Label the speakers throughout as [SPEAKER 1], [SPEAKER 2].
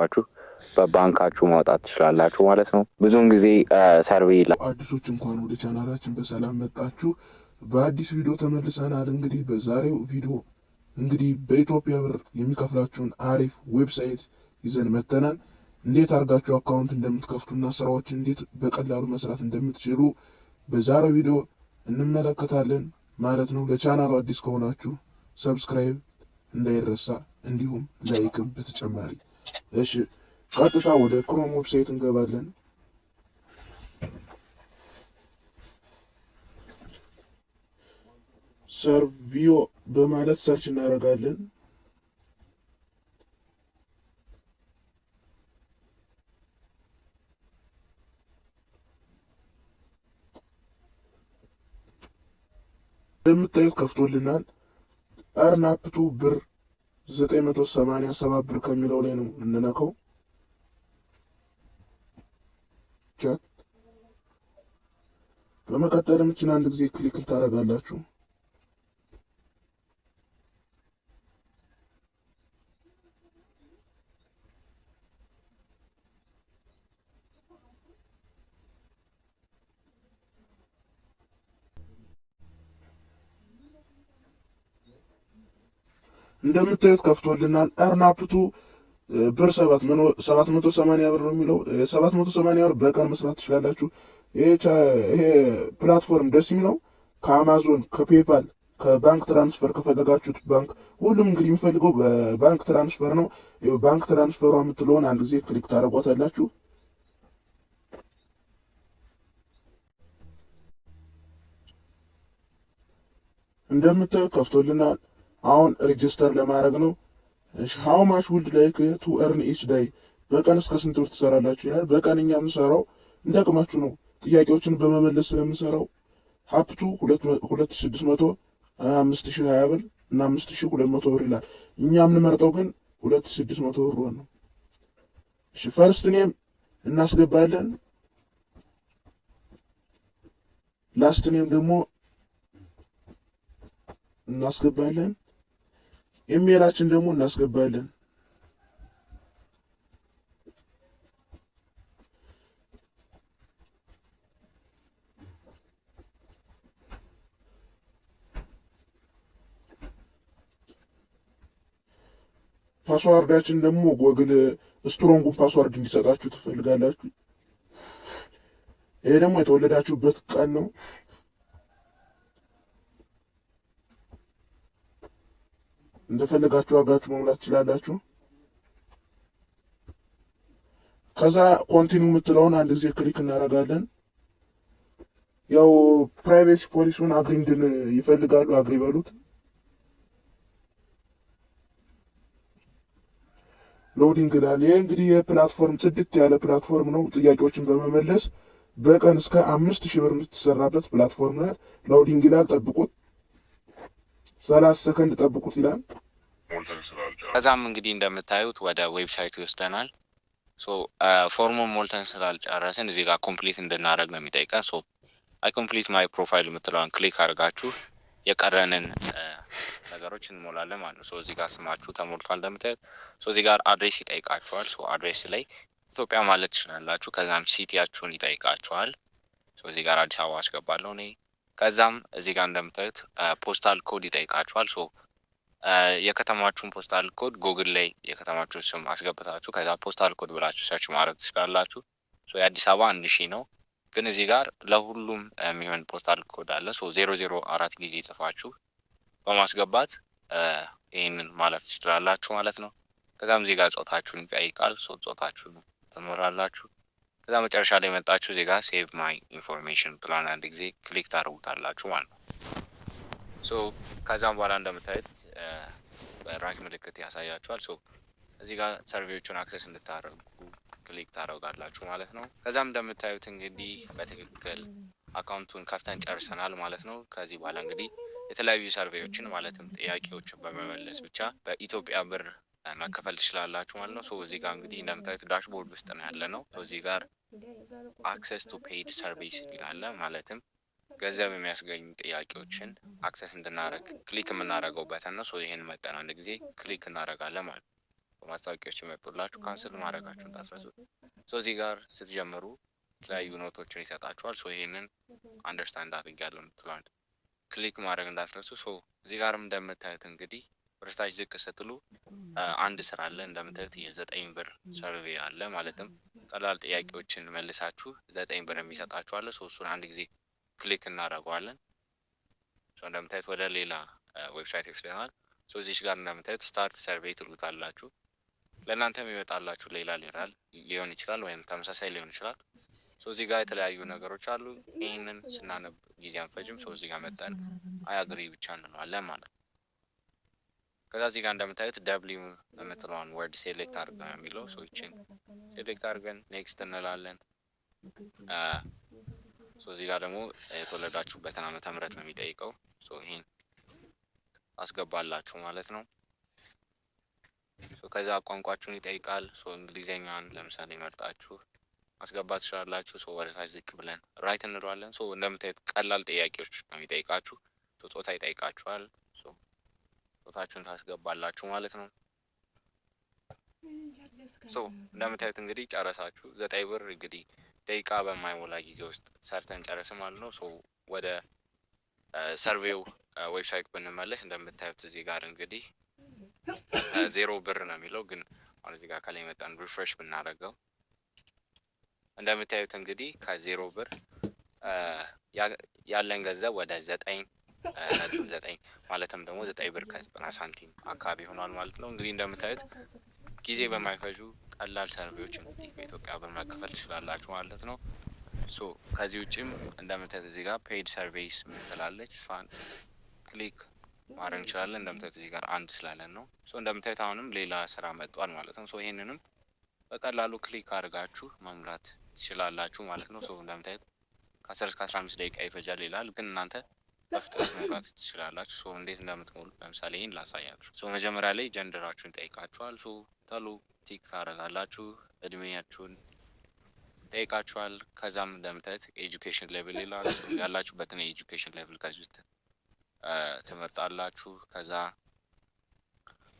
[SPEAKER 1] አስገብታችሁ በባንካችሁ ማውጣት ትችላላችሁ ማለት ነው። ብዙውን ጊዜ ሰርቬይ
[SPEAKER 2] አዲሶች እንኳን ወደ ቻናላችን በሰላም መጣችሁ። በአዲስ ቪዲዮ ተመልሰናል። እንግዲህ በዛሬው ቪዲዮ እንግዲህ በኢትዮጵያ ብር የሚከፍላችሁን አሪፍ ዌብሳይት ይዘን መተናል። እንዴት አድርጋችሁ አካውንት እንደምትከፍቱና ስራዎችን እንዴት በቀላሉ መስራት እንደምትችሉ በዛሬው ቪዲዮ እንመለከታለን ማለት ነው። ለቻናሉ አዲስ ከሆናችሁ ሰብስክራይብ እንዳይረሳ፣ እንዲሁም ላይክም በተጨማሪ። እሺ ቀጥታ ወደ ክሮም ዌብሳይት እንገባለን። ሰርቪዮ በማለት ሰርች እናደርጋለን። እንደምታዩት ከፍቶልናል። አርናፕቱ ብር 987 ብር ከሚለው ላይ ነው እንነካው። ቻት በመቀጠልም እችን አንድ ጊዜ ክሊክ ታደርጋላችሁ። እንደምታዩት ከፍቶልናል። አርናፕቱ ብር 780 ብር ነው የሚለው። 780 ብር በቀን መስራት ትችላላችሁ። ይሄ ፕላትፎርም ደስ የሚለው ከአማዞን፣ ከፔፓል፣ ከባንክ ትራንስፈር ከፈለጋችሁት ባንክ፣ ሁሉም እንግዲህ የሚፈልገው በባንክ ትራንስፈር ነው። ባንክ ትራንስፈሯ የምትለውን አንድ ጊዜ ክሊክ ታደርጓታላችሁ። እንደምታዩት ከፍቶልናል። አሁን ሬጅስተር ለማድረግ ነው። ሃው ማች ውልድ ላይክ ቱ ኤርን ኢች ዳይ፣ በቀን እስከ ስንት ብር ትሰራላችሁ ይላል። በቀን እኛ የምንሰራው እንደ አቅማችሁ ነው። ጥያቄዎችን በመመለስ ስለምንሰራው ሀፕቱ 2600፣ 5020 ብር እና 5200 ብር ይላል። እኛ የምንመርጠው ግን 2600 ብር ነው። እሺ ፈርስት ኔም እናስገባለን። ላስት ኔም ደግሞ እናስገባለን። ኢሜላችን ደግሞ እናስገባለን። ፓስዋርዳችን ደግሞ ጎግል ስትሮንጉን ፓስዋርድ እንዲሰጣችሁ ትፈልጋላችሁ። ይሄ ደግሞ የተወለዳችሁበት ቀን ነው። እንደፈለጋችሁ አድርጋችሁ መሙላት ትችላላችሁ። ከዛ ኮንቲኒው የምትለውን አንድ ጊዜ ክሊክ እናደርጋለን። ያው ፕራይቬሲ ፖሊሲውን አግሪ እንድን ይፈልጋሉ፣ አግሪ በሉት። ሎዲንግ ይላል። ይሄ እንግዲህ የፕላትፎርም ጽድት ያለ ፕላትፎርም ነው። ጥያቄዎችን በመመለስ በቀን እስከ 5000 ብር የምትሰራበት ፕላትፎርም ነው። ሎዲንግ ይላል። ጠብቁት፣ 30 ሰከንድ ጠብቁት ይላል።
[SPEAKER 1] ከዛም እንግዲህ እንደምታዩት ወደ ዌብሳይቱ ይወስደናል። ፎርሙን ሞልተን ስላልጨረስን እዚህ ጋር ኮምፕሊት እንድናደርግ ነው የሚጠይቀን። አይ ኮምፕሊት ማይ ፕሮፋይል የምትለውን ክሊክ አድርጋችሁ የቀረንን ነገሮች እንሞላለን ማለት ነው። እዚህ ጋር ስማችሁ ተሞልቷል እንደምታዩት። እዚህ ጋር አድሬስ ይጠይቃችኋል። አድሬስ ላይ ኢትዮጵያ ማለት ትችላላችሁ። ከዛም ሲቲያችሁን ይጠይቃችኋል። እዚህ ጋር አዲስ አበባ አስገባለሁ እኔ። ከዛም እዚህ ጋር እንደምታዩት ፖስታል ኮድ ይጠይቃችኋል። የከተማችሁን ፖስታል ኮድ ጉግል ላይ የከተማችሁን ስም አስገብታችሁ ከዛ ፖስታል ኮድ ብላችሁ ሰርች ማድረግ ትችላላችሁ። የአዲስ አበባ 1000 ነው፣ ግን እዚህ ጋር ለሁሉም የሚሆን ፖስታል ኮድ አለ። 004 ጊዜ ጽፋችሁ በማስገባት ይህንን ማለፍ ትችላላችሁ ማለት ነው። ከዛም እዚህ ጋር ጾታችሁን ይጠይቃል። ጾታችሁን ትሞላላችሁ። ከዛ መጨረሻ ላይ መጣችሁ እዚህ ጋር ሴቭ ማይ ኢንፎርሜሽን ፕላን አንድ ጊዜ ክሊክ ታደርጉታላችሁ ማለት ነው። ከዛም በኋላ እንደምታዩት በራይት ምልክት ያሳያችኋል። እዚህ ጋር ሰርቬዎቹን አክሰስ እንድታደርጉ ክሊክ ታደርጋላችሁ ማለት ነው። ከዛም እንደምታዩት እንግዲህ በትክክል አካውንቱን ከፍተን ጨርሰናል ማለት ነው። ከዚህ በኋላ እንግዲህ የተለያዩ ሰርቬዎችን ማለትም ጥያቄዎችን በመመለስ ብቻ በኢትዮጵያ ብር መከፈል ትችላላችሁ ማለት ነው። እዚህ ጋር እንግዲህ እንደምታዩት ዳሽቦርድ ውስጥ ነው ያለ ነው። እዚህ ጋር አክሰስ ቱ ፔይድ ሰርቪስ ይላል። ማለትም ገንዘብ የሚያስገኙ ጥያቄዎችን አክሰስ እንድናደርግ ክሊክ የምናደርገው በተን ነው። ይህን መጠን አንድ ጊዜ ክሊክ እናደርጋለን ማለት ነው። ማስታወቂያዎች ይመጡላችሁ ካንስል ማድረጋችሁን እንዳትረሱ። እዚህ ጋር ስትጀምሩ የተለያዩ ኖቶችን ይሰጣችኋል። ይሄንን አንደርስታንድ አድርጊያለሁ የምትለዋል ክሊክ ማድረግ እንዳትረሱ። እዚህ ጋርም እንደምታዩት እንግዲህ ወደታች ዝቅ ስትሉ አንድ ስራ አለ እንደምታዩት የ9 ብር ሰርቬይ አለ። ማለትም ቀላል ጥያቄዎችን መልሳችሁ 9 ብር የሚሰጣችሁ አለ። እሱን አንድ ጊዜ ክሊክ እናደርገዋለን። እንደምታዩት ወደ ሌላ ዌብሳይት ይወስደናል። እዚህ ጋር እንደምታዩት ስታርት ሰርቬይ ትሉታላችሁ። ለእናንተ የሚመጣላችሁ ሌላ ሊሆን ይችላል ወይም ተመሳሳይ ሊሆን ይችላል። እዚህ ጋር የተለያዩ ነገሮች አሉ። ይህንን ስናነብ ጊዜ አንፈጅም። እዚህ ጋር መጠን አያግሪ ብቻ እንለዋለን ማለት ነው። ከዛ እዚህ ጋር እንደምታዩት ደብሊው የምትለዋን ወርድ ሴሌክት አድርገን የሚለው ይችን ሴሌክት አድርገን ኔክስት እንላለን። እዚህ ጋር ደግሞ የተወለዳችሁበትን ዓመተ ምህረት ነው የሚጠይቀው። ይህን አስገባላችሁ ማለት ነው። ከዛ ቋንቋችሁን ይጠይቃል። እንግሊዝኛን ለምሳሌ መርጣችሁ ማስገባት ትችላላችሁ። ወደ ታች ዝቅ ብለን ራይት እንለዋለን። እንደምታዩት ቀላል ጥያቄዎች ነው የሚጠይቃችሁ። ጾታ ይጠይቃችኋል። ጾታችሁን ታስገባላችሁ ማለት ነው። እንደምታዩት እንግዲህ ጨረሳችሁ። 9 ብር እንግዲህ ደቂቃ በማይሞላ ጊዜ ውስጥ ሰርተን ጨረስን ማለት ነው። ወደ ሰርቬው ዌብሳይት ብንመለስ እንደምታዩት እዚህ ጋር እንግዲህ 0 ብር ነው የሚለው፣ ግን አሁን እዚህ ጋር ከላይ መጣን ሪፍሬሽ ብናደርገው እንደምታዩት እንግዲህ ከ0 ብር ያለን ገንዘብ ወደ 9.9 ማለትም ደግሞ 9 ብር ከ90 ሳንቲም አካባቢ ሆኗል ማለት ነው። እንግዲህ እንደምታዩት ጊዜ በማይፈጁ ቀላል ሰርቬዎች እንግዲህ በኢትዮጵያ ብር መከፈል ትችላላችሁ ማለት ነው። ከዚህ ውጭም እንደምታዩት እዚህ ጋር ፔድ ሰርቬይስ ምትላለች፣ እሷን ክሊክ ማድረግ እንችላለን። እንደምታዩት እዚህ ጋር አንድ ስላለን ነው። እንደምታዩት አሁንም ሌላ ስራ መጥቷል ማለት ነው። ይሄንንም በቀላሉ ክሊክ አድርጋችሁ መሙላት ትችላላችሁ ማለት ነው። እንደምታዩት ከ10 እስከ 15 ደቂቃ ይፈጃል ይላል፣ ግን እናንተ በፍጥነት መሙላት ትችላላችሁ። እንዴት እንደምትሞሉ ለምሳሌ ይህን ላሳያችሁ። መጀመሪያ ላይ ጀንደራችሁን ጠይቃችኋል። ተሉ ቲክ ታደርጋላችሁ። እድሜያችሁን ጠይቃችኋል። ከዛም እንደምታዩት ኤጁኬሽን ሌቭል ይላል። ያላችሁበትን የኤጁኬሽን ሌቭል ከዚህ ውስጥ ትመርጣላችሁ። ከዛ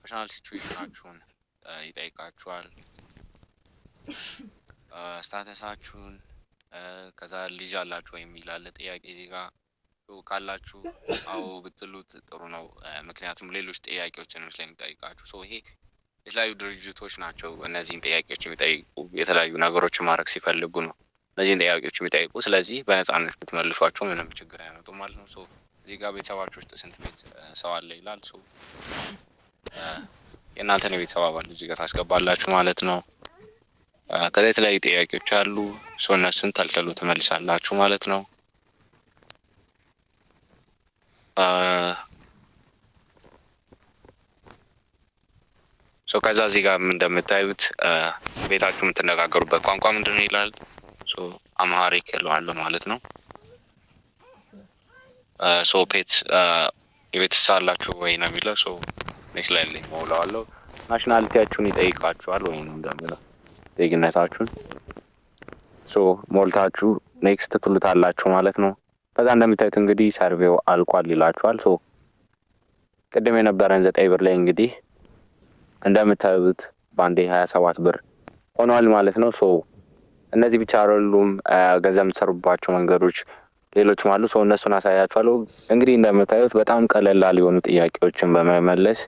[SPEAKER 1] ፐርሰናል ሲቹዌሽናችሁን ይጠይቃችኋል። ስታተሳችሁን፣ ከዛ ልጅ አላችሁ ወይም ይላል ጥያቄ እዚህ ጋር ካላችሁ አዎ ብትሉት ጥሩ ነው። ምክንያቱም ሌሎች ጥያቄዎችንም ስለሚጠይቃችሁ ይሄ የተለያዩ ድርጅቶች ናቸው እነዚህን ጥያቄዎች የሚጠይቁ የተለያዩ ነገሮችን ማድረግ ሲፈልጉ ነው እነዚህን ጥያቄዎች የሚጠይቁ። ስለዚህ በነጻነት ብትመልሷቸው ምንም ችግር አይመጡም ማለት ነው። እዚህ ጋር ቤተሰባችሁ ውስጥ ስንት ቤት ሰው አለ ይላል። የእናንተን የቤተሰብ አባል እዚህ ጋር ታስገባላችሁ ማለት ነው። ከዛ የተለያዩ ጥያቄዎች አሉ። እነሱን ተልተሉ ትመልሳላችሁ ማለት ነው። ከዛ እዚህ ጋር እንደምታዩት ቤታችሁ የምትነጋገሩበት ቋንቋ ምንድን ነው ይላል። አማሪክ እለዋለሁ ማለት ነው። ፔት የቤተሰብ አላችሁ ወይ ነው የሚለው። ኔክስት ላይ ሞላዋለሁ። ናሽናሊቲያችሁን ይጠይቃችኋል ወይም እንደሚለው ዜግነታችሁን ሞልታችሁ ኔክስት ትሉታላችሁ ማለት ነው። ከዛ እንደምታዩት እንግዲህ ሰርቬው አልቋል ይላችኋል። ቅድም የነበረን 9 ብር ላይ እንግዲህ እንደምታዩት ባንዴ 27 ብር ሆኗል ማለት ነው። እነዚህ ብቻ አይደሉም፣ ገንዘብ የምትሰሩባቸው መንገዶች ሌሎችም አሉ። እነሱን አሳያችኋለሁ። እንግዲህ እንደምታዩት በጣም ቀለል የሆኑ ጥያቄዎችን በመመለስ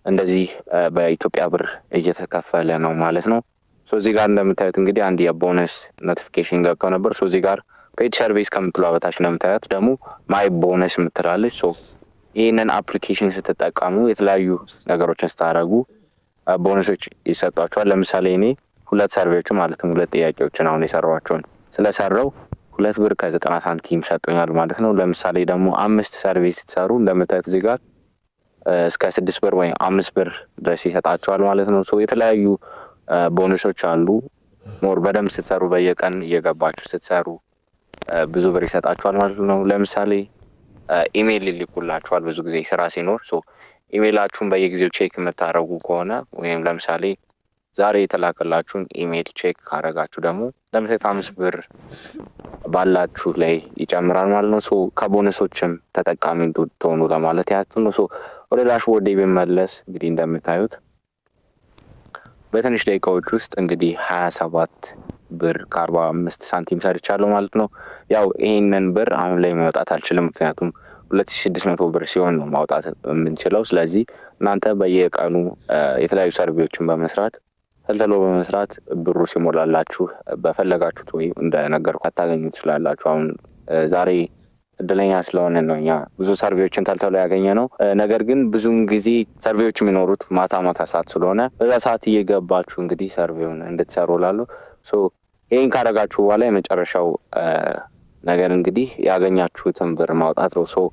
[SPEAKER 1] እንደዚህ በኢትዮጵያ ብር እየተከፈለ ነው ማለት ነው። እዚህ ጋር እንደምታዩት እንግዲህ አንድ የቦነስ ኖቲፊኬሽን ገብተው ነበር። እዚህ ጋር ፔድ ሰርቪስ ከምትሏ በታች እንደምታዩት ደግሞ ማይ ቦነስ የምትላለች። ይህንን አፕሊኬሽን ስትጠቀሙ የተለያዩ ነገሮችን ስታደርጉ ቦነሶች ይሰጧቸዋል። ለምሳሌ እኔ 2 ሰርቬዎችን ማለትም 2 ጥያቄዎችን አሁን የሰራኋቸውን ስለሰራው 2 ብር ከ90 ሳንቲም ሰጡኛል ማለት ነው። ለምሳሌ ደግሞ 5 ሰርቬ ስትሰሩ እንደምታዩት እዚህ ጋር እስከ 6 ብር ወይም 5 ብር ድረስ ይሰጣቸዋል ማለት ነው። የተለያዩ ቦነሶች አሉ። ሞር በደንብ ስትሰሩ በየቀን እየገባችሁ ስትሰሩ ብዙ ብር ይሰጣችኋል ማለት ነው። ለምሳሌ ኢሜይል ይልኩላችኋል ብዙ ጊዜ ስራ ሲኖር። ኢሜይላችሁን በየጊዜው ቼክ የምታደርጉ ከሆነ ወይም ለምሳሌ ዛሬ የተላከላችሁን ኢሜይል ቼክ ካደረጋችሁ ደግሞ ለምሳሌ 5 ብር ባላችሁ ላይ ይጨምራል ማለት ነው። ከቦነሶችም ተጠቃሚ እንድትሆኑ ለማለት ያህል ነው። ወደ ዳሽቦርድ ብንመለስ እንግዲህ እንደምታዩት በትንሽ ደቂቃዎች ውስጥ እንግዲህ 27 ብር ከ45 ሳንቲም ሰርቻለሁ ማለት ነው። ያው ይህንን ብር አሁን ላይ ማውጣት አልችልም፣ ምክንያቱም 2600 ብር ሲሆን ነው ማውጣት የምንችለው። ስለዚህ እናንተ በየቀኑ የተለያዩ ሰርቬዎችን በመስራት ተልተሎ በመስራት ብሩ ሲሞላላችሁ በፈለጋችሁት ወይ እንደነገርኩ ታገኙ ትችላላችሁ። አሁን ዛሬ እድለኛ ስለሆነ ነው እኛ ብዙ ሰርቬዎችን ተልተሎ ያገኘ ነው። ነገር ግን ብዙውን ጊዜ ሰርቬዎች የሚኖሩት ማታ ሰዓት ስለሆነ በዛ ሰዓት እየገባችሁ እንግዲህ ሰርቬውን እንድትሰሩ ላለሁ። ይህን ካደረጋችሁ በኋላ የመጨረሻው ነገር እንግዲህ ያገኛችሁትን ብር ማውጣት ነው።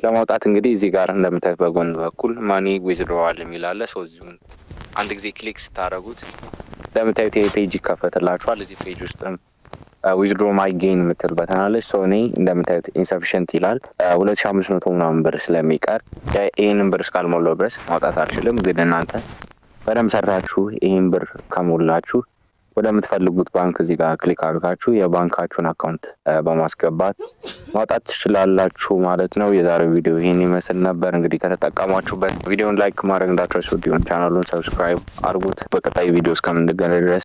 [SPEAKER 1] ለማውጣት እንግዲህ እዚህ ጋር እንደምታዩት በጎን በኩል ማኒ ዊዝድሮዋል የሚል አለ። እዚሁን አንድ ጊዜ ክሊክ ስታደርጉት እንደምታዩት ይሄ ፔጅ ይከፈትላችኋል። እዚህ ፔጅ ውስጥም ዊዝድሮ ማይ ጌን የምትል በተናለች። እኔ እንደምታዩት ኢንሰፊሽንት ይላል 2500 ምናምን ብር ስለሚቀር ይህንን ብር እስካልሞላው ድረስ ማውጣት አልችልም። ግን እናንተ በደንብ ሰርታችሁ ይህን ብር ከሞላችሁ ወደምትፈልጉት ባንክ እዚህ ጋር ክሊክ አድርጋችሁ የባንካችሁን አካውንት በማስገባት ማውጣት ትችላላችሁ ማለት ነው። የዛሬው ቪዲዮ ይህን ይመስል ነበር። እንግዲህ ከተጠቀማችሁበት ቪዲዮን ላይክ ማድረግ እንዳትረሱ፣ እንዲሁም ቻናሉን ሰብስክራይብ አድርጉት። በቀጣይ ቪዲዮ እስከምንገናኝ ድረስ